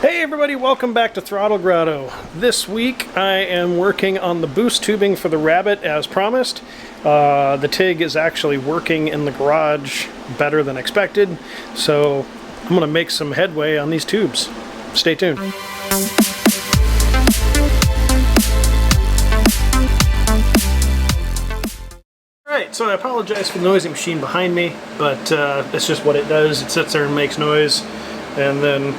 Hey everybody, welcome back to Throttle Grotto. This week I am working on the boost tubing for the Rabbit as promised. The TIG is actually working in the garage better than expected, so I'm going to make some headway on these tubes. Stay tuned. Alright, so I apologize for the noisy machine behind me, but it's just what it does. It sits there and makes noise, and then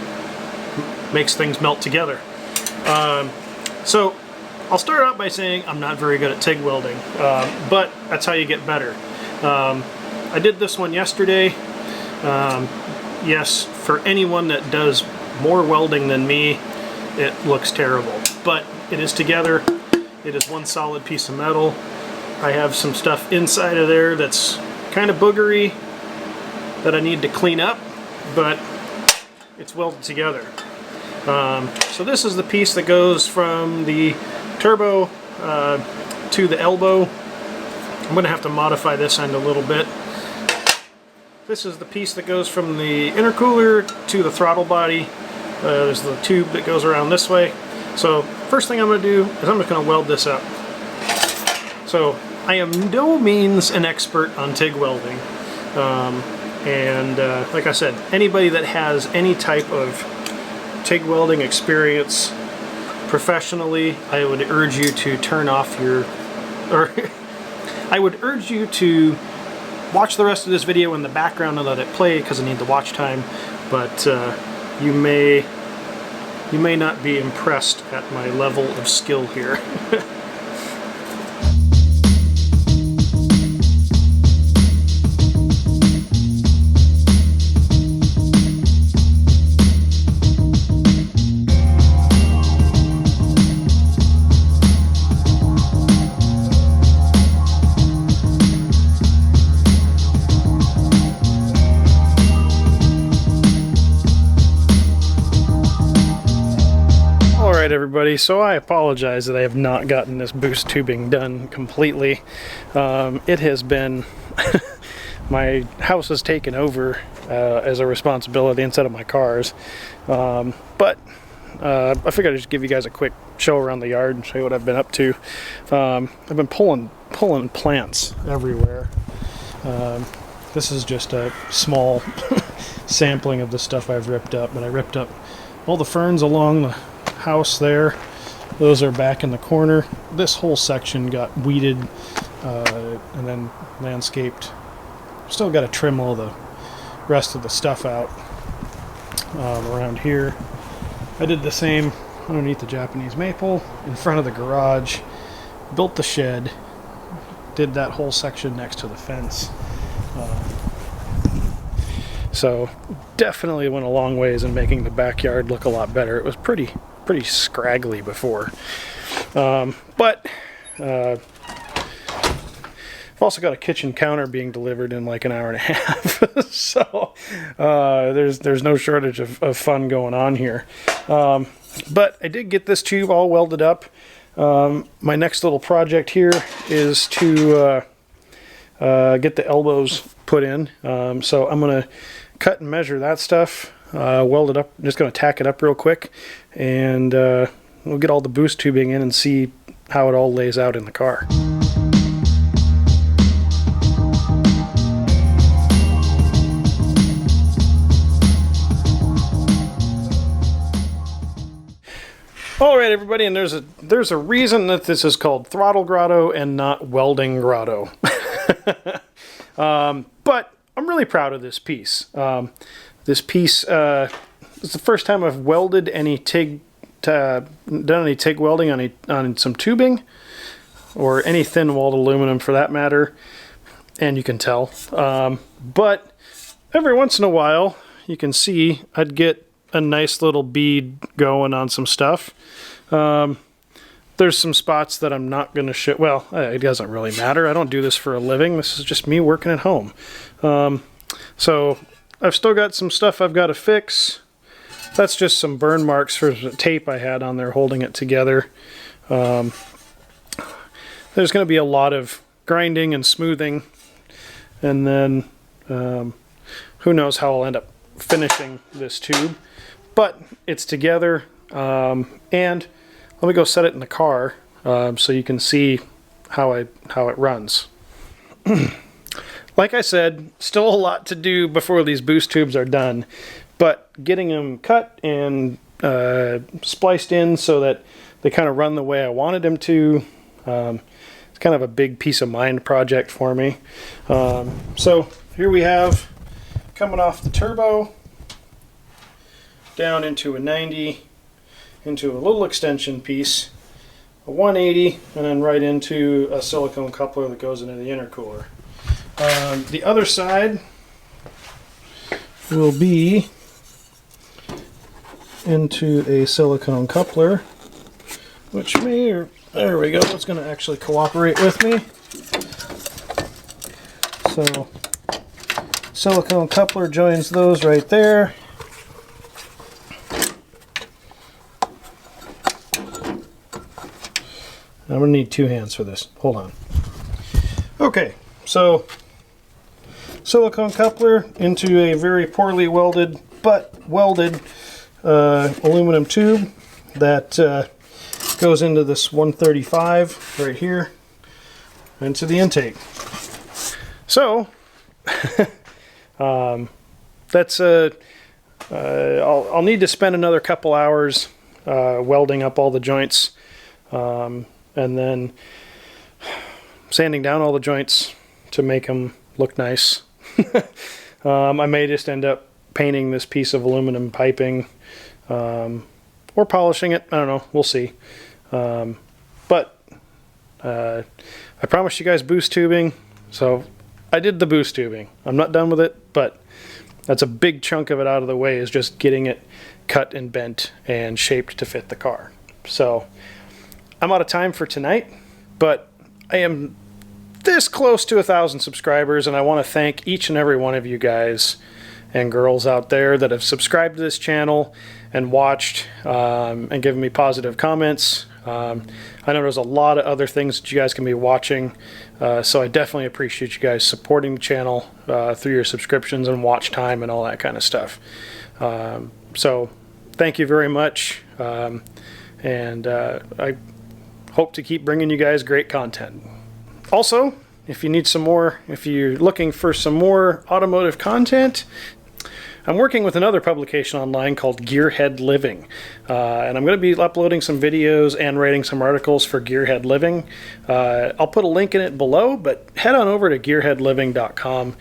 makes things melt together. So I'll start out by saying I'm not very good at TIG welding, but that's how you get better. I did this one yesterday. Yes, for anyone that does more welding than me, it looks terrible, but it is together. It is one solid piece of metal. I have some stuff inside of there that's kind of boogery that I need to clean up, but it's welded together. So this is the piece that goes from the turbo to the elbow. I'm going to have to modify this end a little bit. This is the piece that goes from the intercooler to the throttle body. There's the tube that goes around this way. So first thing I'm going to do is I'm just going to weld this up. So I am no means an expert on TIG welding. Like I said, anybody that has any type of TIG welding experience professionally, I would urge you to turn off your, or I would urge you to watch the rest of this video in the background and let it play because I need the watch time, but you may not be impressed at my level of skill here. Alright everybody, so I apologize that I have not gotten this boost tubing done completely. It has been my house has taken over as a responsibility instead of my car's, but I figured I'd just give you guys a quick show around the yard and show you what I've been up to. I've been pulling plants everywhere. This is just a small sampling of the stuff I've ripped up, but I ripped up all the ferns along the house there. Those are back in the corner. This whole section got weeded and then landscaped. Still got to trim all the rest of the stuff out around here. I did the same underneath the Japanese maple in front of the garage, built the shed, did that whole section next to the fence. So definitely went a long ways in making the backyard look a lot better. It was pretty scraggly before, but I've also got a kitchen counter being delivered in like an hour and a half. So there's no shortage of fun going on here, but I did get this tube all welded up. My next little project here is to get the elbows put in, so I'm gonna cut and measure that stuff, weld it up. I'm just going to tack it up real quick, and we'll get all the boost tubing in and see how it all lays out in the car. Alright everybody, and there's a reason that this is called Throttle Grotto and not Welding Grotto. But I'm really proud of this piece. This piece is the first time I've welded any TIG, done any TIG welding on some tubing, or any thin-walled aluminum for that matter, and you can tell. But every once in a while, you can see I'd get a nice little bead going on some stuff. There's some spots that I'm not going to show. Well, it doesn't really matter. I don't do this for a living. This is just me working at home. So I've still got some stuff I've got to fix. That's just some burn marks for the tape I had on there holding it together. There's going to be a lot of grinding and smoothing, and then who knows how I'll end up finishing this tube. but it's together, and let me go set it in the car so you can see how it runs. Like I said, still a lot to do before these boost tubes are done, but getting them cut and spliced in so that they kind of run the way I wanted them to, it's kind of a big peace of mind project for me. So here we have, coming off the turbo, down into a 90, into a little extension piece, a 180, and then right into a silicone coupler that goes into the intercooler. The other side will be into a silicone coupler, which may, there we go, it's going to actually cooperate with me. So silicone coupler joins those right there. I'm going to need 2 hands for this. Hold on. Okay, so silicone coupler into a very poorly welded, but welded aluminum tube that goes into this 135 right here, into the intake. So that's I'll need to spend another couple hours welding up all the joints, and then sanding down all the joints to make them look nice. I may just end up painting this piece of aluminum piping, or polishing it. I don't know. We'll see. But I promised you guys boost tubing, so I did the boost tubing. I'm not done with it, but that's a big chunk of it out of the way, is just getting it cut and bent and shaped to fit the car. So I'm out of time for tonight, but I am this close to 1,000 subscribers, and I want to thank each and every one of you guys and girls out there that have subscribed to this channel and watched and given me positive comments. I know there's a lot of other things that you guys can be watching, so I definitely appreciate you guys supporting the channel through your subscriptions and watch time and all that kind of stuff. So thank you very much, and I hope to keep bringing you guys great content. Also, if you need some more, if you're looking for some more automotive content, I'm working with another publication online called Gearhead Living, and I'm going to be uploading some videos and writing some articles for Gearhead Living. I'll put a link in it below, but head on over to gearheadliving.com.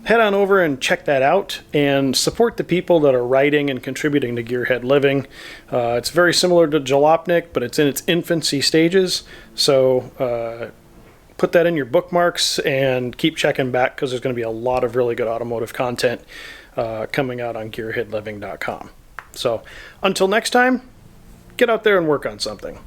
Head on over and check that out and support the people that are writing and contributing to Gearhead Living. It's very similar to Jalopnik, but it's in its infancy stages, so put that in your bookmarks and keep checking back, because there's going to be a lot of really good automotive content coming out on gearheadliving.com. So until next time, get out there and work on something.